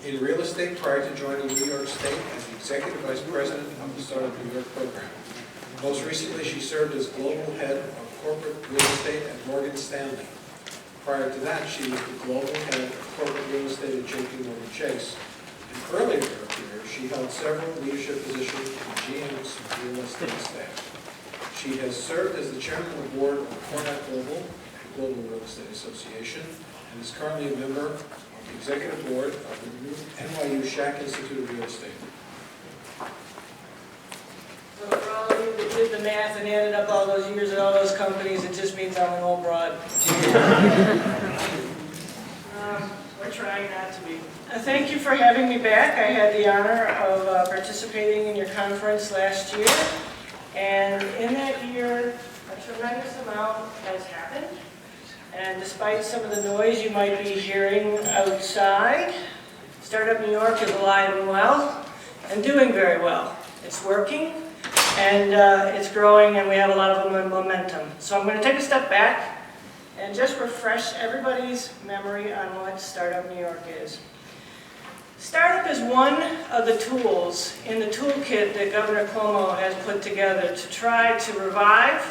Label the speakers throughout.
Speaker 1: in real estate prior to joining New York State as the Executive Vice President of the Startup New York program. Most recently, she served as Global Head of Corporate Real Estate at Morgan Stanley. Prior to that, she was the Global Head of Corporate Real Estate at JPMorgan Chase. And earlier in her career, she held several leadership positions in GM's real estate staff. She has served as the Chairman of the Board of Cornet Global, the Global Real Estate Association, and is currently a member of the Executive Board of the NYU Shack Institute of Real Estate.
Speaker 2: So for all of you that did the math and added up all those years at all those companies, it just means I'm an old broad. We're trying not to be. Thank you for having me back. I had the honor of participating in your conference last year. And in that year, a tremendous amount has happened. And despite some of the noise you might be hearing outside, Startup New York is alive and well and doing very well. It's working and it's growing, and we have a lot of momentum. So I'm going to take a step back and just refresh everybody's memory on what Startup New York is. Startup is one of the tools in the toolkit that Governor Cuomo has put together to try to revive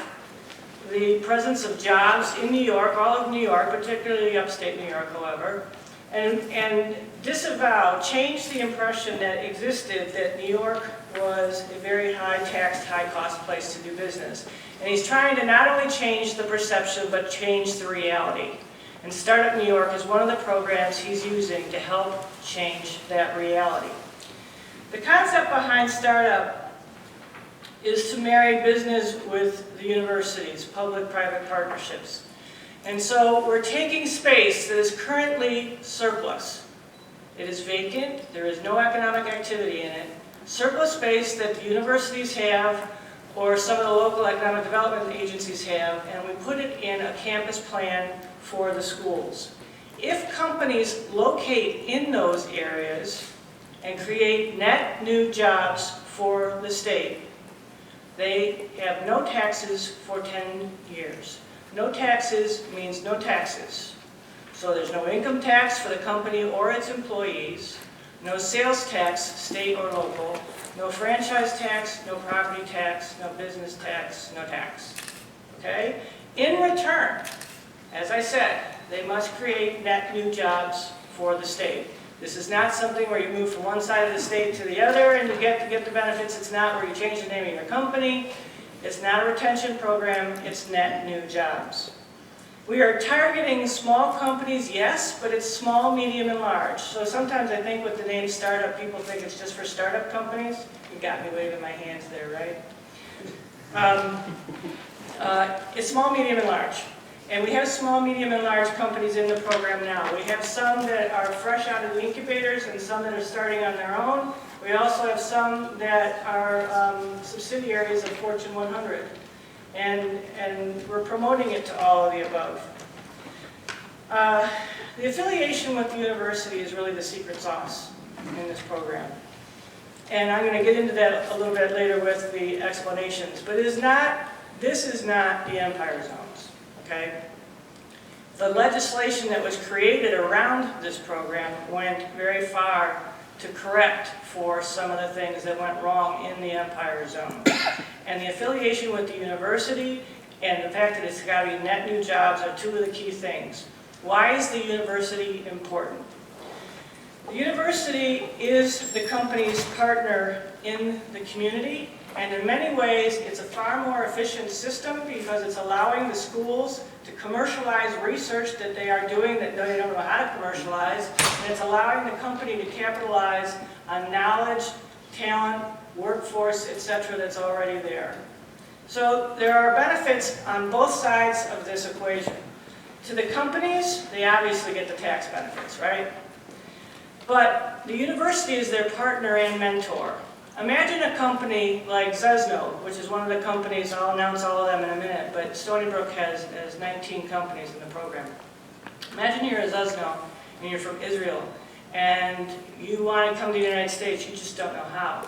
Speaker 2: the presence of jobs in New York, all of New York, particularly upstate New York, however, and disavow, change the impression that existed that New York was a very high-taxed, high-cost place to do business. And he's trying to not only change the perception, but change the reality. And Startup New York is one of the programs he's using to help change that reality. The concept behind Startup is to marry business with the universities, public-private partnerships. And so we're taking space that is currently surplus. It is vacant, there is no economic activity in it. Surplus space that the universities have, or some of the local economic development agencies have, and we put it in a campus plan for the schools. If companies locate in those areas and create net new jobs for the state, they have no taxes for 10 years. No taxes means no taxes. So there's no income tax for the company or its employees, no sales tax, state or local, no franchise tax, no property tax, no business tax, no tax. Okay? In return, as I said, they must create net new jobs for the state. This is not something where you move from one side of the state to the other and you get the benefits. It's not where you change the name of your company. It's not a retention program. It's net new jobs. We are targeting small companies, yes, but it's small, medium, and large. So sometimes I think with the name startup, people think it's just for startup companies. You got me waving my hands there, right? It's small, medium, and large. And we have small, medium, and large companies in the program now. We have some that are fresh out of the incubators and some that are starting on their own. We also have some that are subsidiaries of Fortune 100. And we're promoting it to all of the above. The affiliation with the university is really the secret sauce in this program. And I'm going to get into that a little bit later with the explanations. But this is not the Empire Zones. Okay? The legislation that was created around this program went very far to correct for some of the things that went wrong in the Empire Zone. And the affiliation with the university and the fact that it's got to be net new jobs are two of the key things. Why is the university important? The university is the company's partner in the community, and in many ways it's a far more efficient system because it's allowing the schools to commercialize research that they are doing that they don't know how to commercialize, and it's allowing the company to capitalize on knowledge, talent, workforce, etc. that's already there. So there are benefits on both sides of this equation. To the companies, they obviously get the tax benefits, right? But the university is their partner and mentor. Imagine a company like Zesno, which is one of the companies, I'll announce all of them in a minute, but Stony Brook has 19 companies in the program. Imagine you're a Zesno and you're from Israel and you want to come to the United States, you just don't know how.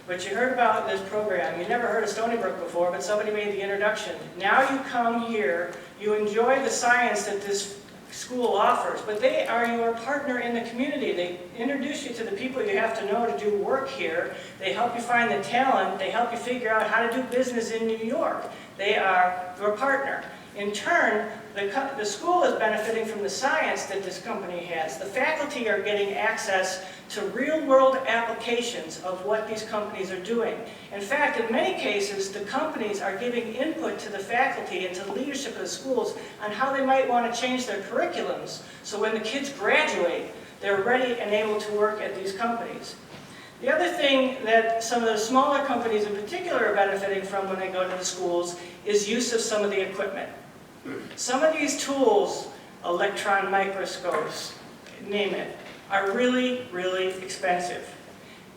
Speaker 2: But you heard about this program, you never heard of Stony Brook before, but somebody made the introduction. Now you come here, you enjoy the science that this school offers, but they are your partner in the community. They introduce you to the people you have to know to do work here. They help you find the talent. They help you figure out how to do business in New York. They are your partner. In turn, the school is benefiting from the science that this company has. The faculty are getting access to real-world applications of what these companies are doing. In fact, in many cases, the companies are giving input to the faculty and to the leadership of the schools on how they might want to change their curriculums, so when the kids graduate, they're ready and able to work at these companies. The other thing that some of the smaller companies in particular are benefiting from when they go to the schools is use of some of the equipment. Some of these tools, electron microscopes, name it, are really, really expensive.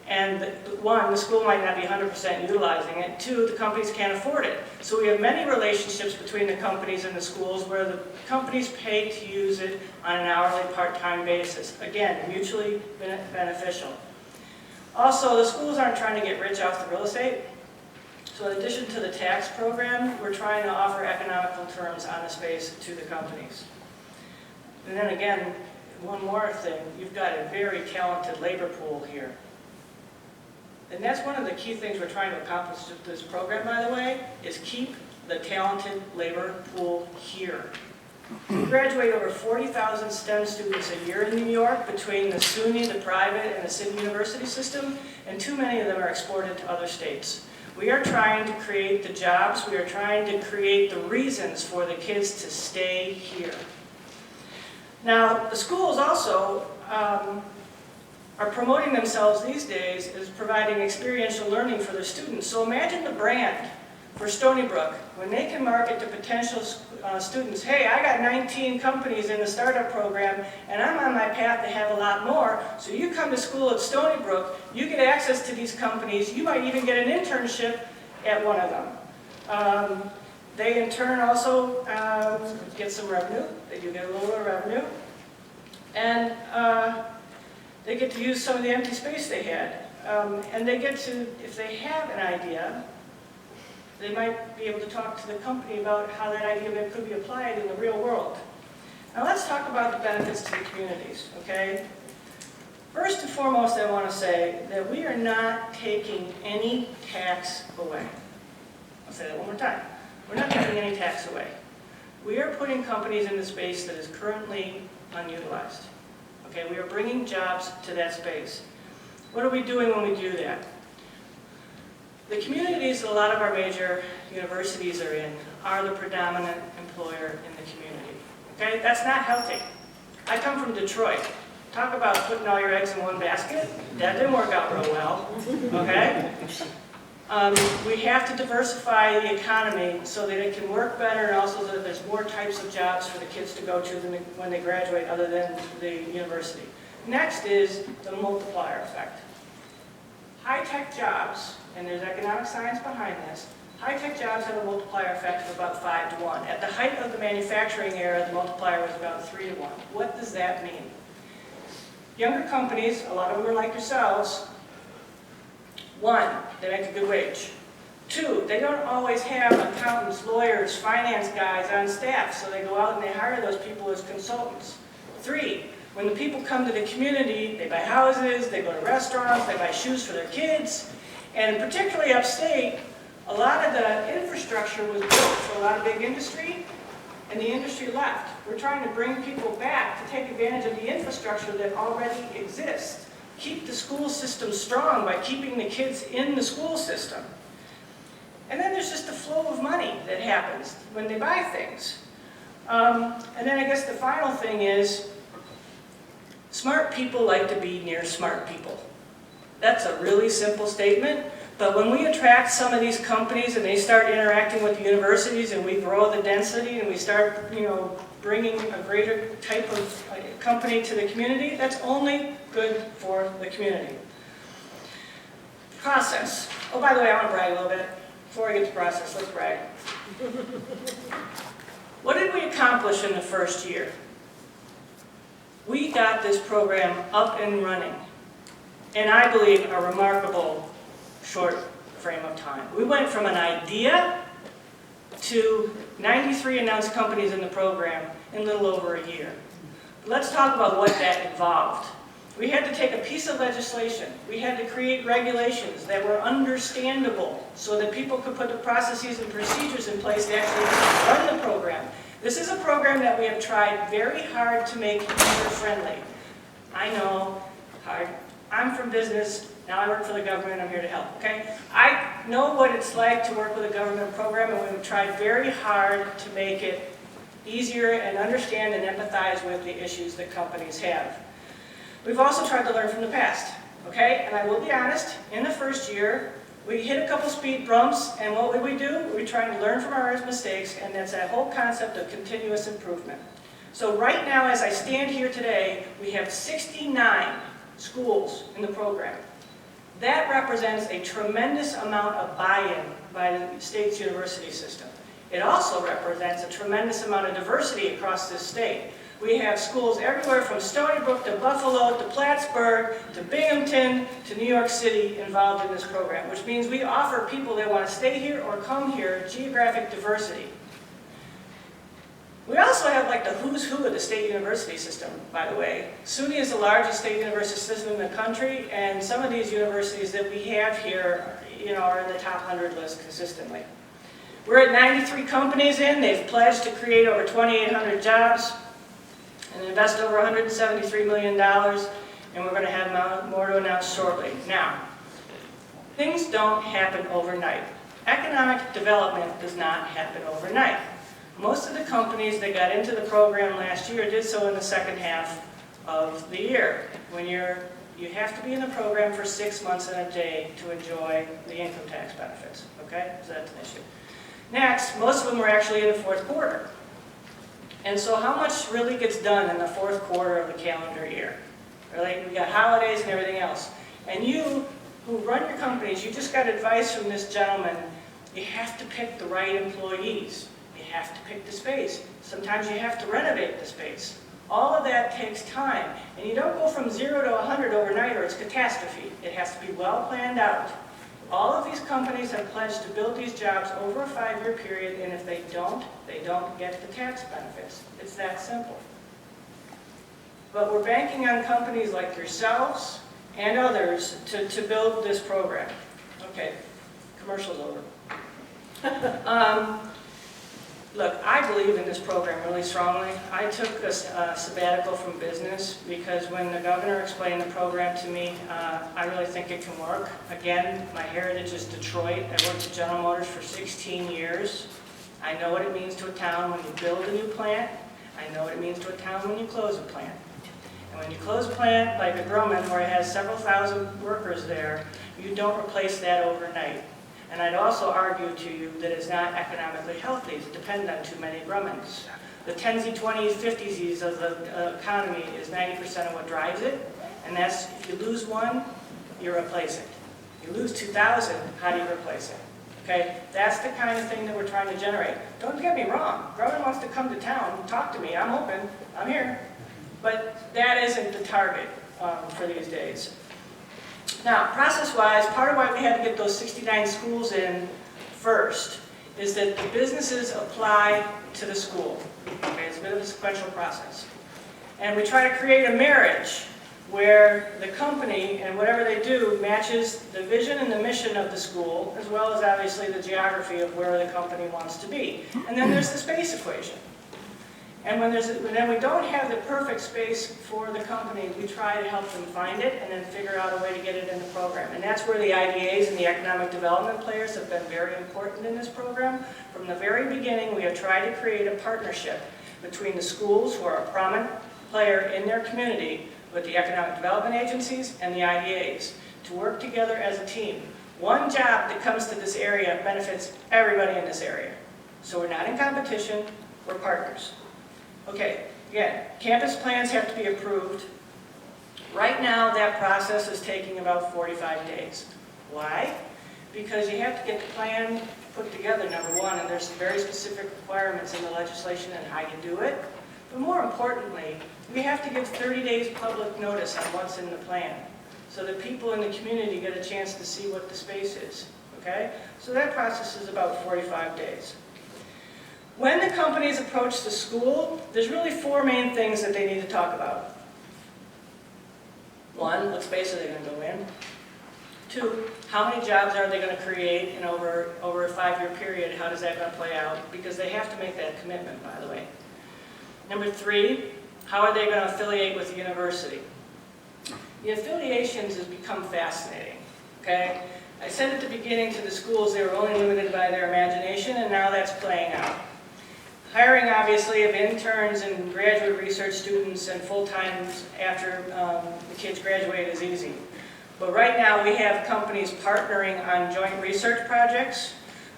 Speaker 2: And one, the school might not be 100% utilizing it. Two, the companies can't afford it. So we have many relationships between the companies and the schools where the companies pay to use it on an hourly part-time basis. Again, mutually beneficial. Also, the schools aren't trying to get rich off the real estate. So in addition to the tax program, we're trying to offer economical terms on the space to the companies. And then again, one more thing, you've got a very talented labor pool here. And that's one of the key things we're trying to accomplish with this program, by the way, is keep the talented labor pool here. We graduate over 40,000 STEM students a year in New York between the SUNY, the private, and the city university system, and too many of them are exported to other states. We are trying to create the jobs, we are trying to create the reasons for the kids to stay here. Now, the schools also are promoting themselves these days as providing experiential learning for their students. So imagine the brand for Stony Brook when they can market to potential students, hey, I got 19 companies in the startup program and I'm on my path to have a lot more. So you come to school at Stony Brook, you get access to these companies, you might even get an internship at one of them. They in turn also get some revenue. They do get a little bit of revenue. And they get to use some of the empty space they had. And they get to, if they have an idea, they might be able to talk to the company about how that idea could be applied in the real world. Now let's talk about the benefits to the communities, okay? First and foremost, I want to say that we are not taking any tax away. I'll say that one more time. We're not taking any tax away. We are putting companies in the space that is currently unutilized. Okay, we are bringing jobs to that space. What are we doing when we do that? The communities that a lot of our major universities are in are the predominant employer in the community. Okay, that's not healthy. I come from Detroit. Talk about putting all your eggs in one basket. That didn't work out real well. Okay? We have to diversify the economy so that it can work better and also so that there's more types of jobs for the kids to go to when they graduate other than the university. Next is the multiplier effect. High-tech jobs, and there's economic science behind this, high-tech jobs have a multiplier effect of about 5 to 1. At the height of the manufacturing era, the multiplier was about 3 to 1. What does that mean? Younger companies, a lot of them are like yourselves. 1, they make a good wage. 2, they don't always have accountants, lawyers, finance guys on staff, so they go out and they hire those people as consultants. 3, when the people come to the community, they buy houses, they go to restaurants, they buy shoes for their kids, and particularly upstate, a lot of the infrastructure was built for a lot of big industry, and the industry left. We're trying to bring people back to take advantage of the infrastructure that already exists. Keep the school system strong by keeping the kids in the school system. And then there's just the flow of money that happens when they buy things. And then I guess the final thing is, smart people like to be near smart people. That's a really simple statement, but when we attract some of these companies and they start interacting with the universities and we grow the density and we start, bringing a greater type of company to the community, that's only good for the community. Process. Oh, by the way, I want to brag a little bit. Before I get to process, let's brag. What did we accomplish in the first year? We got this program up and running, and I believe a remarkable short frame of time. We went from an idea to 93 announced companies in the program in a little over a year. Let's talk about what that involved. We had to take a piece of legislation. We had to create regulations that were understandable so that people could put the processes and procedures in place to actually run the program. This is a program that we have tried very hard to make user-friendly. I know, hard. I'm from business, now I work for the government, I'm here to help, okay? I know what it's like to work with a government program, and we've tried very hard to make it easier and understand and empathize with the issues that companies have. We've also tried to learn from the past, okay? And I will be honest, in the first year, we hit a couple speed bumps, and what would we do? We tried to learn from our mistakes, and that's that whole concept of continuous improvement. So right now, as I stand here today, we have 69 schools in the program. That represents a tremendous amount of buy-in by the state's university system. It also represents a tremendous amount of diversity across this state. We have schools everywhere from Stony Brook to Buffalo to Plattsburgh to Binghamton to New York City involved in this program, which means we offer people that want to stay here or come here geographic diversity. We also have like the who's who of the state university system, by the way. SUNY is the largest state university system in the country, and some of these universities that we have here, are in the top 100 list consistently. We're at 93 companies in. They've pledged to create over 2,800 jobs and invest over $173 million, and we're going to have more to announce shortly. Now, things don't happen overnight. Economic development does not happen overnight. Most of the companies that got into the program last year did so in the second half of the year, when you have to be in the program for 6 months and a day to enjoy the income tax benefits, okay? So that's an issue. Next, most of them were actually in the fourth quarter. And so how much really gets done in the fourth quarter of the calendar year? Really, we got holidays and everything else. And you, who run your companies, you just got advice from this gentleman. You have to pick the right employees. You have to pick the space. Sometimes you have to renovate the space. All of that takes time. And you don't go from 0 to 100 overnight or it's catastrophe. It has to be well planned out. All of these companies have pledged to build these jobs over a 5-year period, and if they don't get the tax benefits. It's that simple. But we're banking on companies like yourselves and others to build this program. Okay, commercial's over. Look, I believe in this program really strongly. I took a sabbatical from business because when the governor explained the program to me, I really think it can work. Again, my heritage is Detroit. I worked at General Motors for 16 years. I know what it means to a town when you build a new plant. I know what it means to a town when you close a plant. And when you close a plant like a Grumman, where it has several thousand workers there, you don't replace that overnight. And I'd also argue to you that it's not economically healthy to depend on too many Grummans. The 10s, 20s, 50s of the economy is 90% of what drives it, and that's if you lose one, you replace it. You lose 2,000, how do you replace it? Okay, that's the kind of thing that we're trying to generate. Don't get me wrong, Grumman wants to come to town and talk to me. I'm open, I'm here. But that isn't the target for these days. Now, process-wise, part of why we had to get those 69 schools in first is that the businesses apply to the school. Okay, it's a bit of a sequential process. And we try to create a marriage where the company and whatever they do matches the vision and the mission of the school, as well as obviously the geography of where the company wants to be. And then there's the space equation. And when we don't have the perfect space for the company, we try to help them find it and then figure out a way to get it in the program. And that's where the IDAs and the economic development players have been very important in this program. From the very beginning, we have tried to create a partnership between the schools, who are a prominent player in their community, with the economic development agencies and the IDAs, to work together as a team. One job that comes to this area benefits everybody in this area. So we're not in competition, we're partners. Okay, again, campus plans have to be approved. Right now, that process is taking about 45 days. Why? Because you have to get the plan put together, number one, and there's some very specific requirements in the legislation on how you do it. But more importantly, we have to give 30 days public notice on what's in the plan, so that people in the community get a chance to see what the space is, okay? So that process is about 45 days. When the companies approach the school, there's really 4 main things that they need to talk about. 1, what space are they going to go in? 2, how many jobs are they going to create in over a 5-year period? How does that going to play out? Because they have to make that commitment, by the way. Number 3, how are they going to affiliate with the university? The affiliations has become fascinating, okay? I said at the beginning to the schools they were only limited by their imagination, and now that's playing out. Hiring, obviously, of interns and graduate research students and full-times after the kids graduate is easy. But right now, we have companies partnering on joint research projects.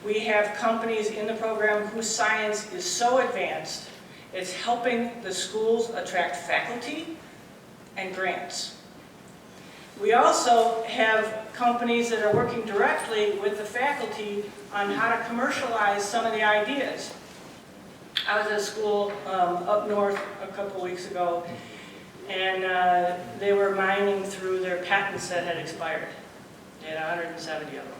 Speaker 2: We have companies in the program whose science is so advanced, it's helping the schools attract faculty and grants. We also have companies that are working directly with the faculty on how to commercialize some of the ideas. I was at a school up north a couple weeks ago, and they were mining through their patents that had expired. They had 170 of them.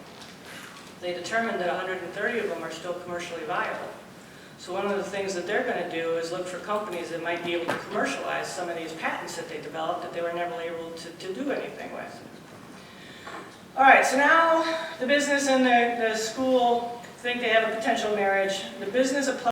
Speaker 2: They determined that 130 of them are still commercially viable. So one of the things that they're going to do is look for companies that might be able to commercialize some of these patents that they developed that they were never able to do anything with. All right, so now the business and the school think they have a potential marriage. The business applies